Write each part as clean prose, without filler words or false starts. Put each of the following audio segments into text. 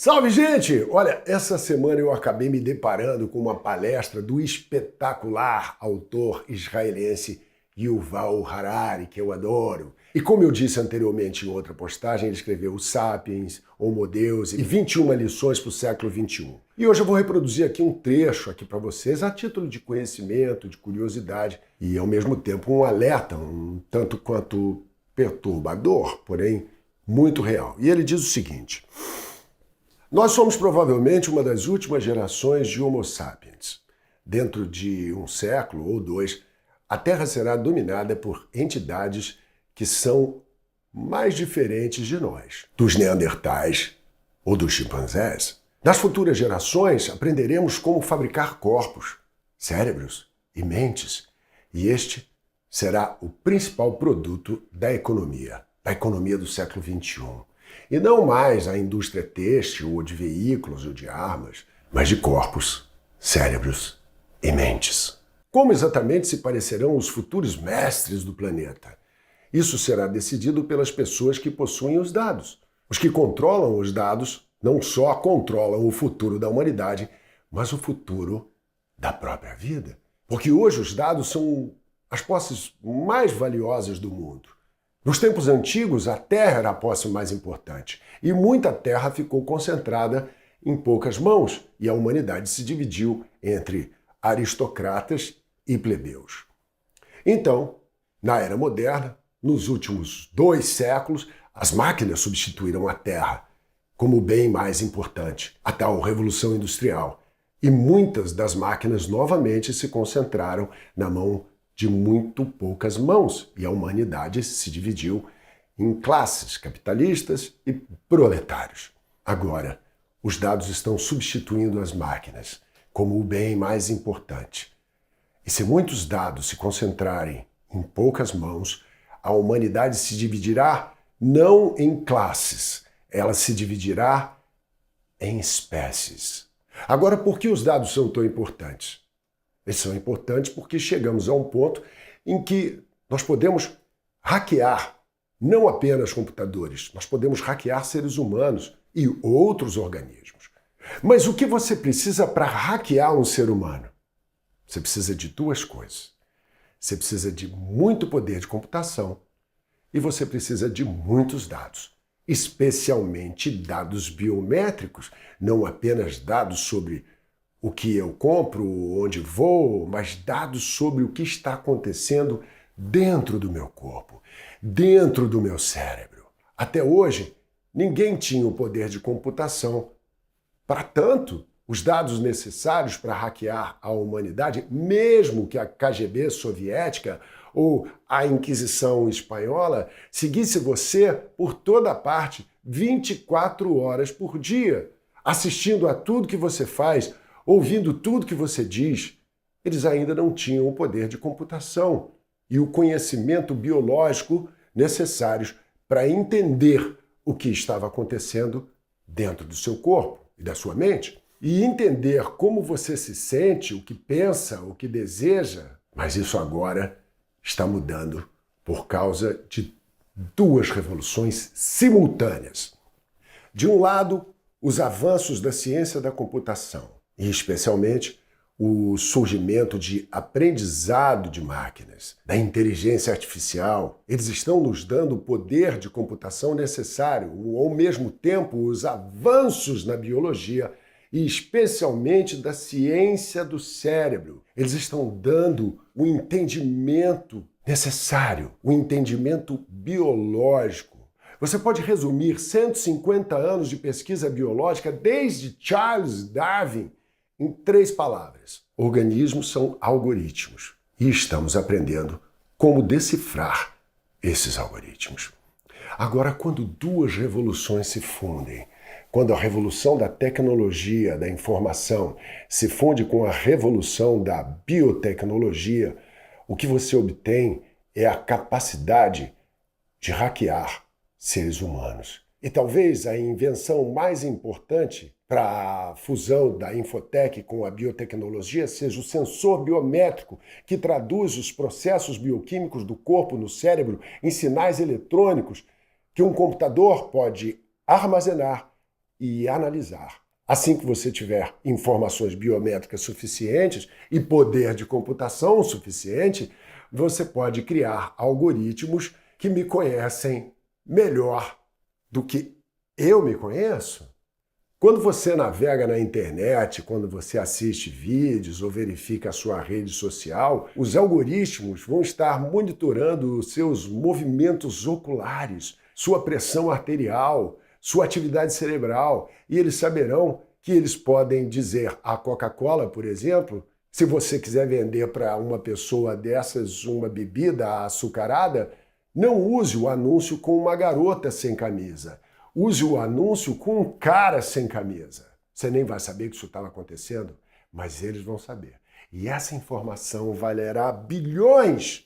Salve, gente! Olha, essa semana eu acabei me deparando com uma palestra do espetacular autor israelense Yuval Harari, que eu adoro. E como eu disse anteriormente em outra postagem, ele escreveu o Sapiens, Homo Deus e 21 lições para o século XXI. E hoje eu vou reproduzir aqui um trecho aqui para vocês a título de conhecimento, de curiosidade e ao mesmo tempo um alerta, um tanto quanto perturbador, porém muito real. E ele diz o seguinte: nós somos provavelmente uma das últimas gerações de Homo sapiens. Dentro de um século ou dois, a Terra será dominada por entidades que são mais diferentes de nós, dos neandertais ou dos chimpanzés. Nas futuras gerações, aprenderemos como fabricar corpos, cérebros e mentes, e este será o principal produto da economia do século XXI. E não mais a indústria têxtil ou de veículos ou de armas, mas de corpos, cérebros e mentes. Como exatamente se parecerão os futuros mestres do planeta? Isso será decidido pelas pessoas que possuem os dados. Os que controlam os dados não só controlam o futuro da humanidade, mas o futuro da própria vida. Porque hoje os dados são as posses mais valiosas do mundo. Nos tempos antigos, a terra era a posse mais importante, e muita terra ficou concentrada em poucas mãos, e a humanidade se dividiu entre aristocratas e plebeus. Então, na era moderna, nos últimos 2 séculos, as máquinas substituíram a terra como o bem mais importante, a tal Revolução Industrial, e muitas das máquinas novamente se concentraram na mão de muito poucas mãos, e a humanidade se dividiu em classes capitalistas e proletários. Agora, os dados estão substituindo as máquinas como o bem mais importante. E se muitos dados se concentrarem em poucas mãos, a humanidade se dividirá não em classes, ela se dividirá em espécies. Agora, por que os dados são tão importantes? Eles são importantes porque chegamos a um ponto em que nós podemos hackear não apenas computadores, nós podemos hackear seres humanos e outros organismos. Mas o que você precisa para hackear um ser humano? Você precisa de 2 coisas. Você precisa de muito poder de computação e você precisa de muitos dados, especialmente dados biométricos, não apenas dados sobre o que eu compro, onde vou, mas dados sobre o que está acontecendo dentro do meu corpo, dentro do meu cérebro. Até hoje, ninguém tinha o poder de computação. Para tanto, os dados necessários para hackear a humanidade, mesmo que a KGB soviética ou a Inquisição espanhola seguisse você por toda parte 24 horas por dia, assistindo a tudo que você faz, ouvindo tudo que você diz, eles ainda não tinham o poder de computação e o conhecimento biológico necessários para entender o que estava acontecendo dentro do seu corpo e da sua mente. E entender como você se sente, o que pensa, o que deseja. Mas isso agora está mudando por causa de 2 revoluções simultâneas. De um lado, os avanços da ciência da computação, e especialmente o surgimento de aprendizado de máquinas, da inteligência artificial. Eles estão nos dando o poder de computação necessário, ao mesmo tempo os avanços na biologia e especialmente da ciência do cérebro. Eles estão dando o entendimento necessário, o entendimento biológico. Você pode resumir 150 anos de pesquisa biológica desde Charles Darwin em 3 palavras. Organismos são algoritmos e estamos aprendendo como decifrar esses algoritmos. Agora, quando 2 revoluções se fundem, quando a revolução da tecnologia, da informação, se funde com a revolução da biotecnologia, o que você obtém é a capacidade de hackear seres humanos. E talvez a invenção mais importante para a fusão da Infotech com a biotecnologia seja o sensor biométrico que traduz os processos bioquímicos do corpo no cérebro em sinais eletrônicos que um computador pode armazenar e analisar. Assim que você tiver informações biométricas suficientes e poder de computação suficiente, você pode criar algoritmos que me conhecem melhor do que eu me conheço. Quando você navega na internet, quando você assiste vídeos ou verifica a sua rede social, os algoritmos vão estar monitorando os seus movimentos oculares, sua pressão arterial, sua atividade cerebral, e eles saberão que eles podem dizer à Coca-Cola, por exemplo, se você quiser vender para uma pessoa dessas uma bebida açucarada, não use o anúncio com uma garota sem camisa. Use o anúncio com um cara sem camisa. Você nem vai saber que isso estava acontecendo, mas eles vão saber. E essa informação valerá bilhões.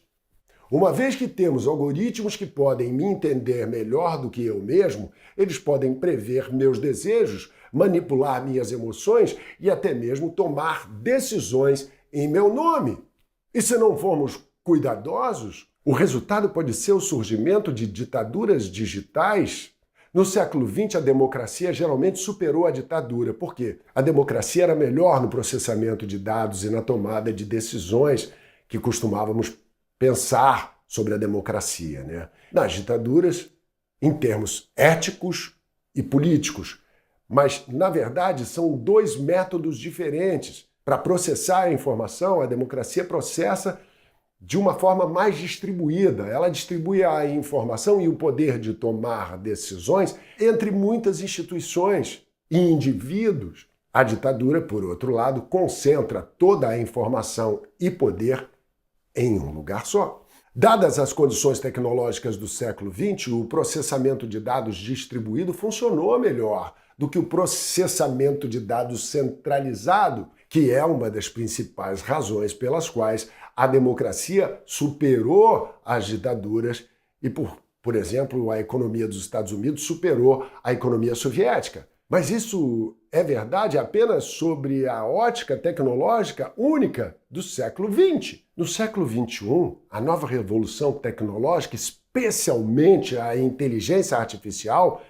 Uma vez que temos algoritmos que podem me entender melhor do que eu mesmo, eles podem prever meus desejos, manipular minhas emoções e até mesmo tomar decisões em meu nome. E se não formos cuidadosos, o resultado pode ser o surgimento de ditaduras digitais. No século XX, a democracia geralmente superou a ditadura. Por quê? A democracia era melhor no processamento de dados e na tomada de decisões que costumávamos pensar sobre a democracia, né? Nas ditaduras, em termos éticos e políticos. Mas, na verdade, são dois métodos diferentes. Para processar a informação, a democracia processa de uma forma mais distribuída. Ela distribui a informação e o poder de tomar decisões entre muitas instituições e indivíduos. A ditadura, por outro lado, concentra toda a informação e poder em um lugar só. Dadas as condições tecnológicas do século XX, o processamento de dados distribuído funcionou melhor do que o processamento de dados centralizado, que é uma das principais razões pelas quais a democracia superou as ditaduras e, por exemplo, a economia dos Estados Unidos superou a economia soviética. Mas isso é verdade apenas sobre a ótica tecnológica única do século XX. No século XXI, a nova revolução tecnológica, especialmente a inteligência artificial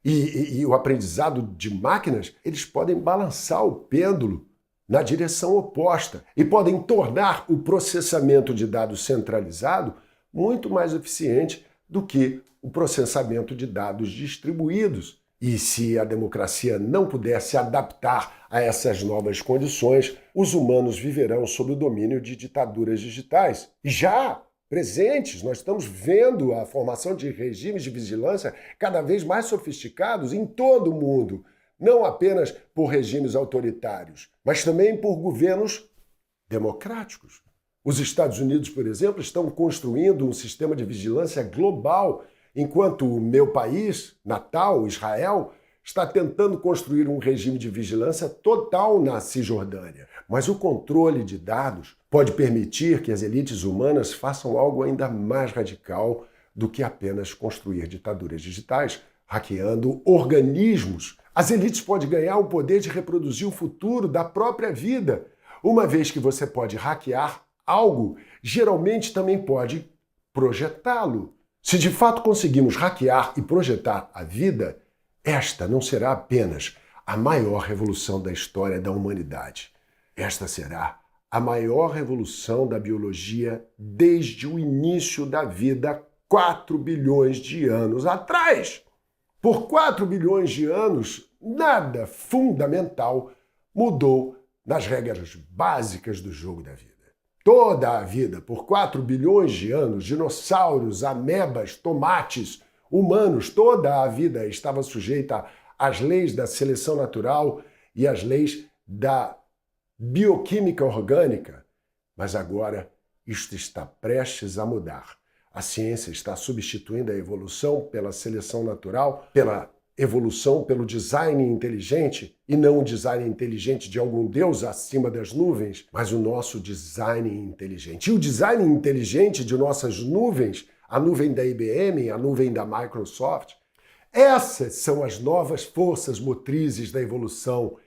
e o aprendizado de máquinas, eles podem balançar o pêndulo na direção oposta e podem tornar o processamento de dados centralizado muito mais eficiente do que o processamento de dados distribuídos. E se a democracia não puder se adaptar a essas novas condições, os humanos viverão sob o domínio de ditaduras digitais. E já presentes, nós estamos vendo a formação de regimes de vigilância cada vez mais sofisticados em todo o mundo, não apenas por regimes autoritários, mas também por governos democráticos. Os Estados Unidos, por exemplo, estão construindo um sistema de vigilância global, enquanto o meu país, natal, Israel, está tentando construir um regime de vigilância total na Cisjordânia. Mas o controle de dados pode permitir que as elites humanas façam algo ainda mais radical do que apenas construir ditaduras digitais, hackeando organismos. As elites podem ganhar o poder de reproduzir o futuro da própria vida. Uma vez que você pode hackear algo, geralmente também pode projetá-lo. Se de fato conseguimos hackear e projetar a vida, esta não será apenas a maior revolução da história da humanidade. Esta será a maior revolução da biologia desde o início da vida, 4 bilhões de anos atrás. Por 4 bilhões de anos, nada fundamental mudou nas regras básicas do jogo da vida. Toda a vida, por 4 bilhões de anos, dinossauros, amebas, tomates, humanos, toda a vida estava sujeita às leis da seleção natural e às leis da bioquímica orgânica. Mas agora isto está prestes a mudar. A ciência está substituindo a evolução pela seleção natural, pela evolução pelo design inteligente, e não o design inteligente de algum deus acima das nuvens, mas o nosso design inteligente. E o design inteligente de nossas nuvens, a nuvem da IBM, a nuvem da Microsoft, essas são as novas forças motrizes da evolução.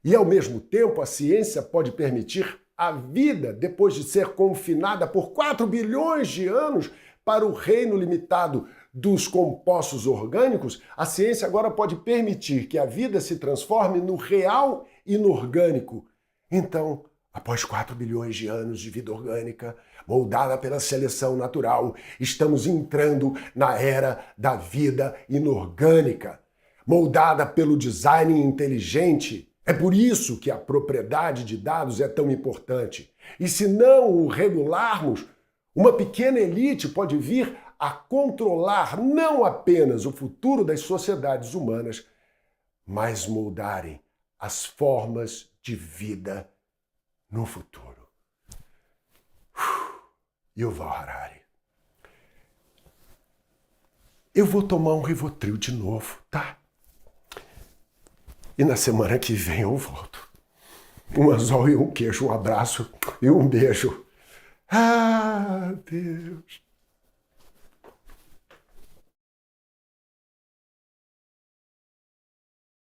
E, ao mesmo tempo, a ciência pode permitir a vida, depois de ser confinada por 4 bilhões de anos, para o reino limitado dos compostos orgânicos, a ciência agora pode permitir que a vida se transforme no real inorgânico. Então, após 4 bilhões de anos de vida orgânica, moldada pela seleção natural, estamos entrando na era da vida inorgânica, moldada pelo design inteligente. É por isso que a propriedade de dados é tão importante. E se não o regularmos, uma pequena elite pode vir a controlar não apenas o futuro das sociedades humanas, mas moldarem as formas de vida no futuro. Yuval Harari. Eu vou tomar um Rivotril de novo, tá? E na semana que vem eu volto. Um anzol e um queijo, um abraço e um beijo. Ah, Deus!